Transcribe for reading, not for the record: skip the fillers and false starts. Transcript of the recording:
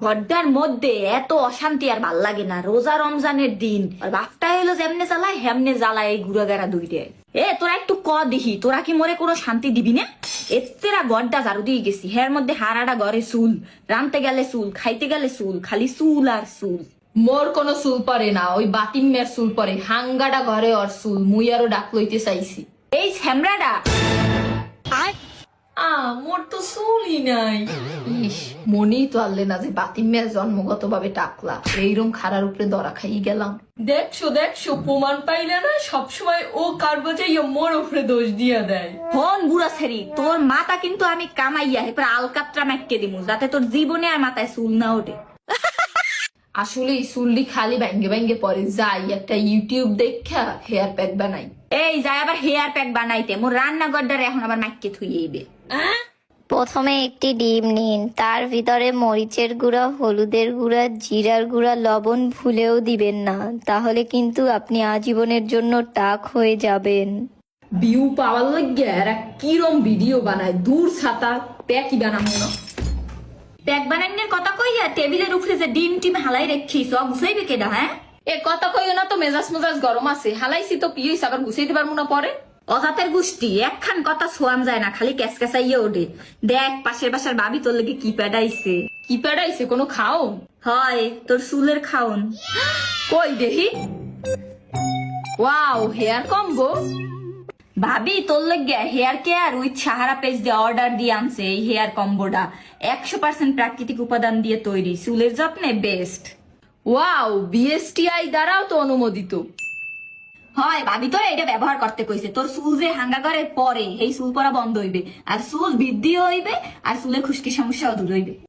ঘরটার মধ্যে এত অশান্তি আর ভাল লাগে না। রোজা রমজানের দিন আর বাপটা হলো যেমনে জ্বালায় হেমনে জ্বালায় এই গুড়াগাড়া দুইটে। তোরা একটু দিহি, তোরা কি মরে কোনো শান্তি দিবি না? এতেরা গড়টা ঝাড়ু দিয়ে গেছি, হের মধ্যে হারাটা ঘরে চুল, রানতে গেলে চুল, খাইতে গেলে চুল, খালি চুল আর চুল। মোর কোনো চুল পরে না, ওই বাতিমের চুল পরে। হাঙ্গাটা ঘরে ওর চুল, মুই আরো ডাক লইতে চাইছি। এই ছ্যামড়াটা মোর তো চুলই নাই। ইস, মনেই তো আনলে না যে বাতিমের জন্মগত ভাবে টাকলা। এইরকম খারার উপরে দরা খাই গেলাম। দেখছো প্রমাণ পাইলে না, সবসময় ও কার বাজাই মোর উপরে দোষ দিয়া দেয়। হন বুড়া ছেড়ি, তোর মাথা কিন্তু আমি কামাইয়া এরপর আলকাত্রা মেটকে দিমু, যাতে তোর জীবনে আর মাথায় চুল না ওঠে। আসলে এই চুলটি খালি ব্যাঙ্গে ব্যাঙ্গে পরে। যাই একটা ইউটিউব দেখা হেয়ার প্যাক বানাই। এই যাই আবার হেয়ার প্যাক বানাইতে, মোর রান্নাঘরটারে এখন আবার মাইকে থুইয়েইবে। প্রথমে একটি ডিম নিন, তার ভিতরে মরিচের গুঁড়া, হলুদের গুঁড়া, জিরার গুঁড়া, লবণ ভুলেও দিবেন না, তাহলে কিন্তু আপনি আজীবনের জন্য টাক হয়ে যাবেন। ভিউ পাওয়ার লাগিয়া এরা কিরম ভিডিও বানায়। দূর ছাতা, প্যাকই বানাবো না। প্যাক বানানোর কথা কইয়া টেবিলের উপরে যে ডিম টিম হালাই রেখিস, গুছাইবে কেডা? হ্যাঁ, এ কথা কইও না তো, মেজাজ মেজাজ গরম আছে। হালাইছি তো কি হইছে, আবার গুছাইতে পারবো না পরে। অজাতের গোষ্ঠী, একখান কথা ছোয়ান যায় না, খালি ক্যাসক্যাসাইয়া ওঠে। দেখ পাশের বাসার ভাবি তোর লেগে কি প্যাডাইছে। কি প্যাডাইছে? কোনো খাও? হয় তোর চুলের খাওন। কই দেখি। Wow, hair combo. ভাবি তোর লেগে hair care with Sahara page দিয়ে অর্ডার দিয়ে আনছে এই হেয়ার কম্বোটা। 100% প্রাকৃতিক উপাদান দিয়ে তৈরি, চুলের যত্নে বেস্ট। ওয়াও, বিএসটিআই দ্বারাও তো অনুমোদিত। হয় ভাবি তোর এটা ব্যবহার করতে কইছে। তোর চুল যে হাঙ্গা করে পরে এই চুল পড়া বন্ধ হইবে, আর চুল বৃদ্ধি হইবে, আর চুলের খুশকি সমস্যাও দূর হইবে।